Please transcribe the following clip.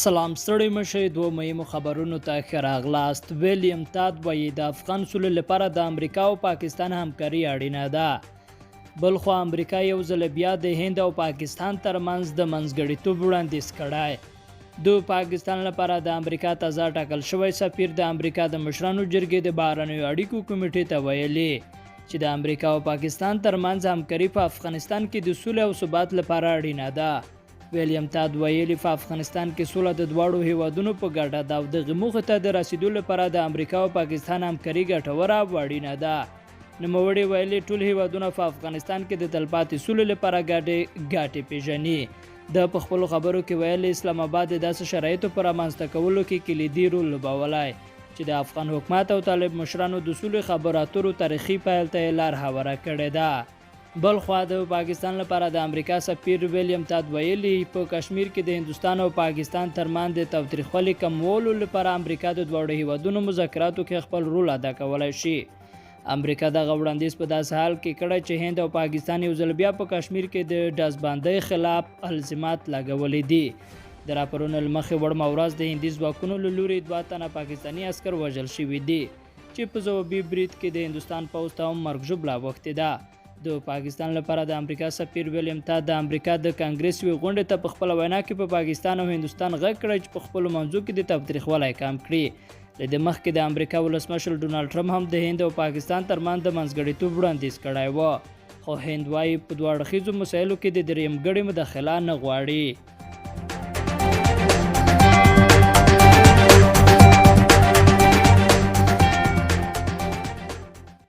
سلام ستړي مشي دوه مهمو خبرونو ته ښه راغلاست. ویلیام تاد وایي د افغان سولې لپاره د امریکا او پاکستان همکاري اړینه ده. بلخو امریکا یو ځل بیا د هند او پاکستان ترمنځ د منځګړیتوب وړاندیز کړی. د پاکستان لپاره د امریکا تازه ټاکل شوی سفیر د امریکا د مشرانو جرګې د بهرنیو اړیکو کمیټې ته ویلي چې د امریکا او پاکستان ترمنځ همکاري په افغانستان کې د سولې او ثبات لپاره اړینه ده. ویلیام تاد ویلي په افغانستان کې سوله د دواړو هیوادونو په ګټه ده او دغې موخې ته د رسیدو لپاره د امریکا او پاکستان همکاري ګټوره او اړینه ده. نوموړي ویلي ټول هیوادونه په افغانستان کې د تلپاتې سولې لپاره ګټې پیژني. د په خپلو خبرو کې ویلي اسلام آباد د داسې شرایطو په رامنځته کولو کې کلیدي رول لوبولی چې د افغان حکومت او طالب مشرانو د سولې خبرو اترو تاریخي پیل ته یې لار هواره کړې ده. بل خوا د پاکستان لپاره د امریکا سفیر ویلیام تاد ویلي په کشمیر کې د هندوستان او پاکستان ترمنځ د تاوتریخوالي کمولو لپاره امریکا د دواړو هیوادونو مذاکراتو کې خپل رول ادا کولی شي. امریکا دغه وړاندیز په داسې حال کې کړی چې هند او پاکستان یو ځل بیا په کشمیر کې د ډزبندۍ خلاف الزامات لګولي دي. د راپورونو له مخې وړمه ورځ د هندي ځواکونو له لوري 2 تنه پاکستاني عسکر وژل شوي دي چې په ځوابي برید کې د هندوستان پوځ ته هم مرګ ژوبله اوښتې ده. د پاکستان لپاره د امریکا سفیر ویلیام تاد د امریکا د کانګرس یوې غونډې ته په خپله وینا کې په پاکستان او هندوستان غږ کړی چې په خپلو منځو کې د تاوتریخوالی کم کړي. له دې مخکې د امریکا ولسمشر ډونالډ ټرمپ هم د هند او پاکستان ترمنځ د منځګړیتوب وړاندیز کړی و، خو هند وایي په دوه اړخیزو مسایلو کې د دریم ګړي مداخله نه غواړي.